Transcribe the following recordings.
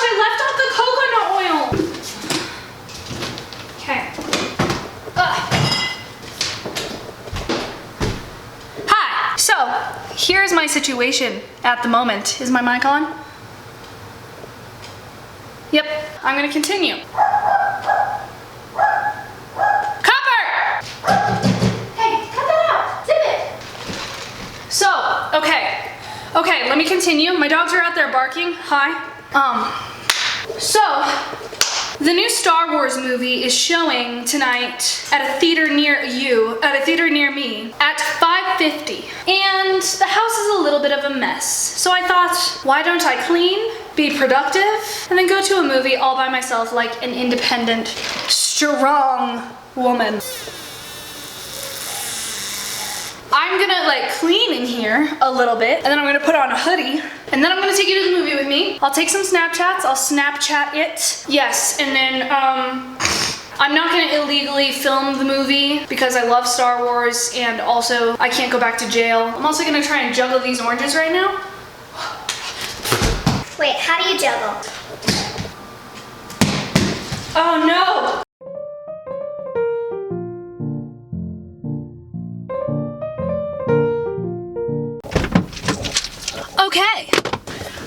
I left out the coconut oil. Okay. Hi. So, here's my situation at the moment. Is my mic on? Yep. I'm gonna continue. Okay, let me continue. My dogs are out there barking. Hi. So, the new Star Wars movie is showing tonight at a theater near you, at a theater near me, at 5:50. And the house is a little bit of a mess. So I thought, why don't I clean, be productive, and then go to a movie all by myself like an independent, strong woman. I'm gonna like clean in here a little bit, and then I'm gonna put on a hoodie, and then I'm gonna take you to the movie with me. I'll take some Snapchats, I'll Snapchat it. Yes, and then I'm not gonna illegally film the movie because I love Star Wars, and also I can't go back to jail. I'm also gonna try and juggle these oranges right now. Wait, how do you juggle? Oh no! Okay,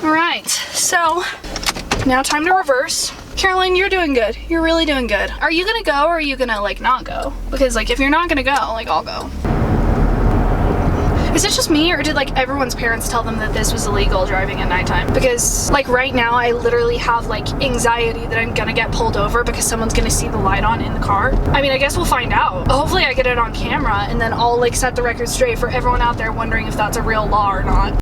all right, so now time to reverse. Caroline, you're doing good. You're really doing good. Are you gonna go or are you gonna like not go? Because like if you're not gonna go, like I'll go. Is it just me or did like everyone's parents tell them that this was illegal driving at nighttime? Because like right now I literally have like anxiety that I'm gonna get pulled over because someone's gonna see the light on in the car. I mean, I guess we'll find out. Hopefully I get it on camera and then I'll like set the record straight for everyone out there wondering if that's a real law or not.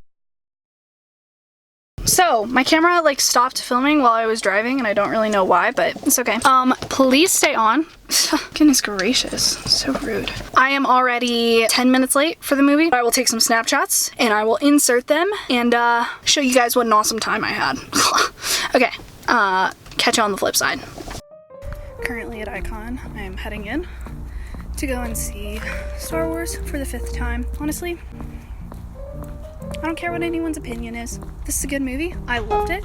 So, my camera like stopped filming while I was driving and I don't really know why, but it's okay. Please stay on. Goodness gracious, so rude. I am already 10 minutes late for the movie. I will take some Snapchats and I will insert them and show you guys what an awesome time I had. Okay, catch you on the flip side. Currently at Icon, I am heading in to go and see Star Wars for the 5th time. Honestly, I don't care what anyone's opinion is. This is a good movie. I loved it.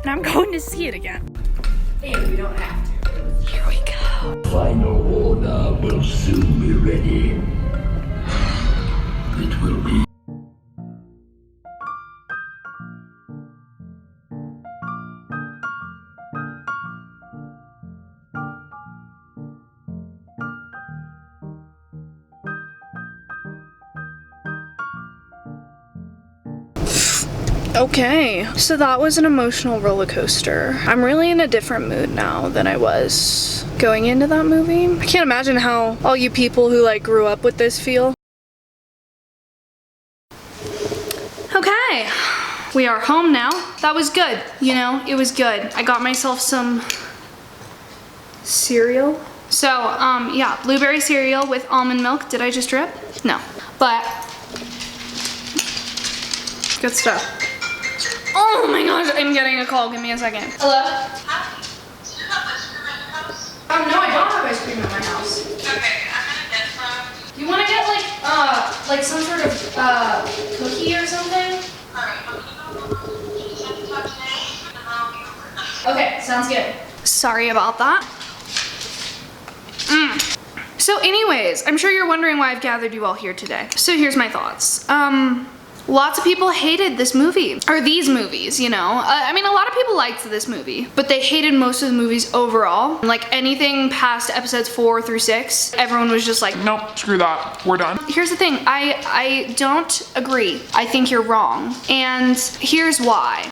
And I'm going to see it again. And we don't have to. Here we go. Final order will soon be ready. It will be. Okay, so that was an emotional roller coaster. I'm really in a different mood now than I was going into that movie. I can't imagine how all you people who like grew up with this feel. Okay, we are home now. That was good, you know, it was good. I got myself some cereal. So, yeah, blueberry cereal with almond milk. Did I just drip? No, but good stuff. Oh my gosh, I'm getting a call. Give me a second. Hello? Hi. Do you have ice cream at your house? No, I don't have ice cream at my house. Okay, I'm gonna get some. Do you want to get like some sort of cookie or something? Alright, I'm gonna go just have to talk today, and then I'll be over. Okay, sounds good. Sorry about that. So anyways, I'm sure you're wondering why I've gathered you all here today. So here's my thoughts. Lots of people hated this movie, or these movies, you know. I mean, a lot of people liked this movie, but they hated most of the movies overall. Like anything past episodes 4 through 6, everyone was just like, nope, screw that, we're done. Here's the thing, I don't agree. I think you're wrong, and here's why.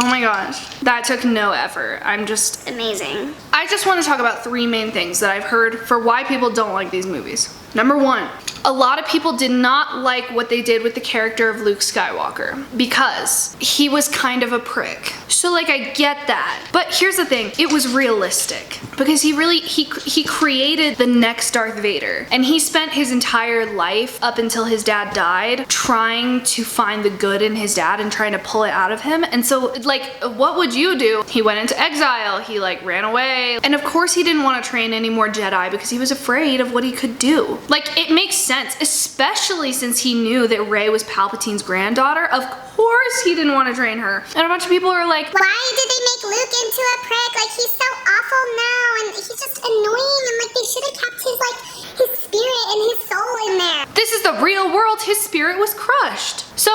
Oh my gosh, that took no effort. I'm just Amazing. I just want to talk about 3 main things that I've heard for why people don't like these movies. Number 1, a lot of people did not like what they did with the character of Luke Skywalker because he was kind of a prick. So like I get that, but here's the thing, it was realistic because he created the next Darth Vader, and he spent his entire life up until his dad died trying to find the good in his dad and trying to pull it out of him. And so like like, what would you do? He went into exile, he like ran away. And of course he didn't want to train any more Jedi because he was afraid of what he could do. Like, it makes sense, especially since he knew that Rey was Palpatine's granddaughter. Of course he didn't want to train her. And a bunch of people are like, why did they make Luke into a prick? Like, he's so awful now, and he's just annoying, and like, they should have kept his spirit and his soul in there. this is the real world. His spirit was crushed. So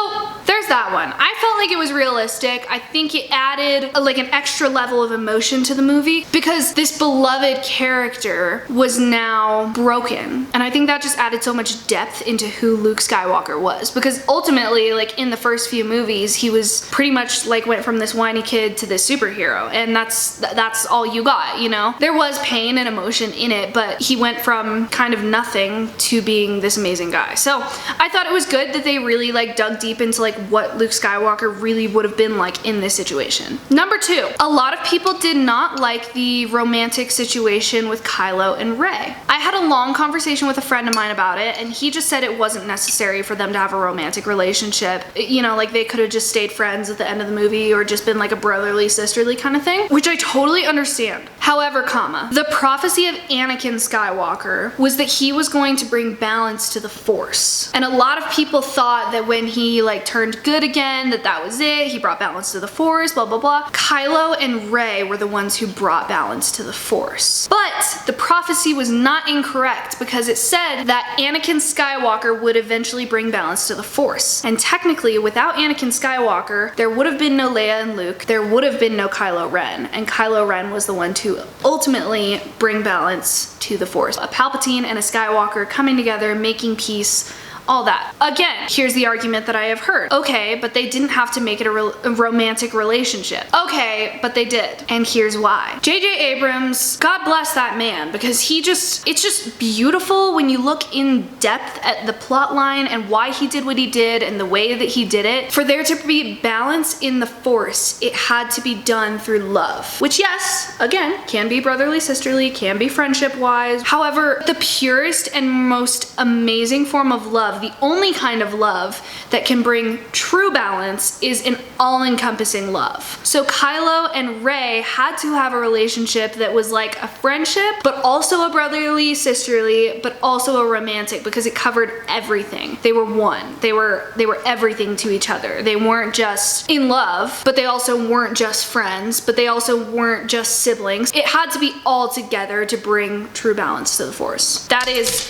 there's that one. I felt like it was realistic. I think it added like an extra level of emotion to the movie because this beloved character was now broken. And I think that just added so much depth into who Luke Skywalker was, because ultimately, like in the first few movies, he was pretty much like went from this whiny kid to this superhero, and that's all you got, you know? There was pain and emotion in it, but he went from kind of nothing to being this amazing guy. So I thought it was good that they really like dug deep into like what Luke Skywalker really would have been like in this situation. Number 2, a lot of people did not like the romantic situation with Kylo and Rey. I had a long conversation with a friend of mine about it, and he just said it wasn't necessary for them to have a romantic relationship. You know, like they could have just stayed friends at the end of the movie or just been like a brotherly, sisterly kind of thing, which I totally understand. However, the prophecy of Anakin Skywalker was that he was going to bring balance to the Force. And a lot of people thought that when he like turned good again, that was it, he brought balance to the Force, blah, blah, blah. Kylo and Rey were the ones who brought balance to the Force. But the prophecy was not incorrect, because it said that Anakin Skywalker would eventually bring balance to the Force. And technically, without Anakin Skywalker, there would have been no Leia and Luke, there would have been no Kylo Ren, and Kylo Ren was the one to ultimately bring balance to the Force. A Palpatine and a Skywalker coming together, making peace, all that. Again, here's the argument that I have heard. Okay, but they didn't have to make it a romantic relationship. Okay, but they did. And here's why. J.J. Abrams, God bless that man, because it's just beautiful when you look in depth at the plot line and why he did what he did and the way that he did it. For there to be balance in the Force, it had to be done through love. Which, yes, again, can be brotherly, sisterly, can be friendship-wise. However, the purest and most amazing form of love, the only kind of love that can bring true balance, is an all-encompassing love. So Kylo and Rey had to have a relationship that was like a friendship, but also a brotherly, sisterly, but also a romantic, because it covered everything. They were one. They were everything to each other. They weren't just in love, but they also weren't just friends, but they also weren't just siblings. It had to be all together to bring true balance to the Force. That is,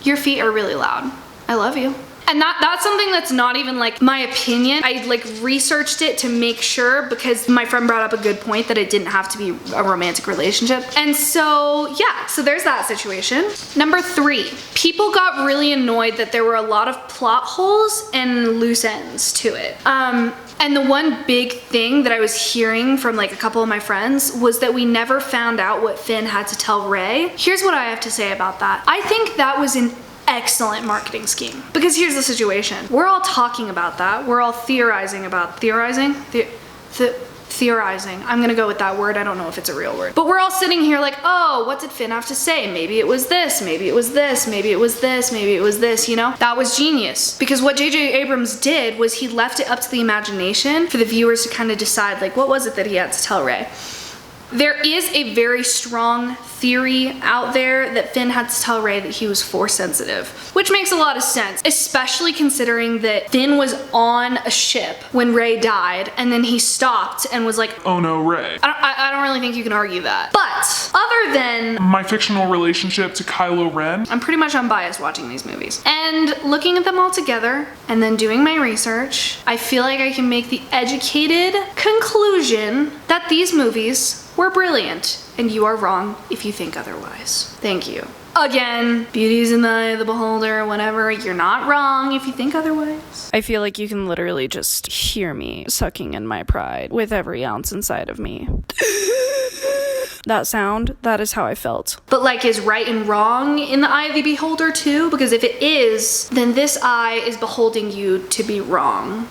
your feet are really loud. I love you. And that's something that's not even like my opinion. I like researched it to make sure, because my friend brought up a good point that it didn't have to be a romantic relationship. And so yeah, so there's that situation. Number 3, people got really annoyed that there were a lot of plot holes and loose ends to it. And the one big thing that I was hearing from like a couple of my friends was that we never found out what Finn had to tell Rey. Here's what I have to say about that. I think that was an excellent marketing scheme, because here's the situation. We're all talking about that. We're all theorizing about theorizing. I'm gonna go with that word. I don't know if it's a real word. But we're all sitting here like, oh, what did Finn have to say? Maybe it was this, maybe it was this, maybe it was this, maybe it was this, you know? That was genius. Because what J.J. Abrams did was he left it up to the imagination for the viewers to kind of decide, like, what was it that he had to tell Rey? There is a very strong theory out there that Finn had to tell Rey that he was Force sensitive, which makes a lot of sense, especially considering that Finn was on a ship when Rey died, and then he stopped and was like, oh no, Rey. I don't really think you can argue that. But other than My fictional relationship to Kylo Ren, I'm pretty much unbiased watching these movies. And looking at them all together and then doing my research, I feel like I can make the educated conclusion that these movies were brilliant, and you are wrong if you think otherwise. Thank you. Again, beauty's in the eye of the beholder, whatever. You're not wrong if you think otherwise. I feel like you can literally just hear me sucking in my pride with every ounce inside of me. That sound, that is how I felt. But like, is right and wrong in the eye of the beholder too? Because if it is, then this eye is beholding you to be wrong.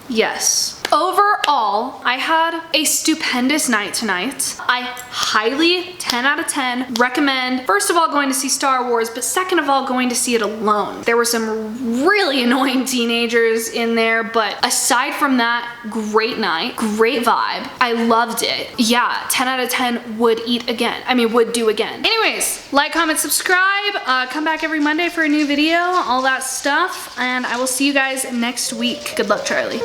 Yes. Overall, I had a stupendous night tonight. I highly, 10 out of 10, recommend, first of all, going to see Star Wars, but second of all, going to see it alone. There were some really annoying teenagers in there, but aside from that, great night, great vibe. I loved it. Yeah, 10 out of 10 would do again. Anyways, like, comment, subscribe, come back every Monday for a new video, all that stuff, and I will see you guys next week. Good luck, Charlie.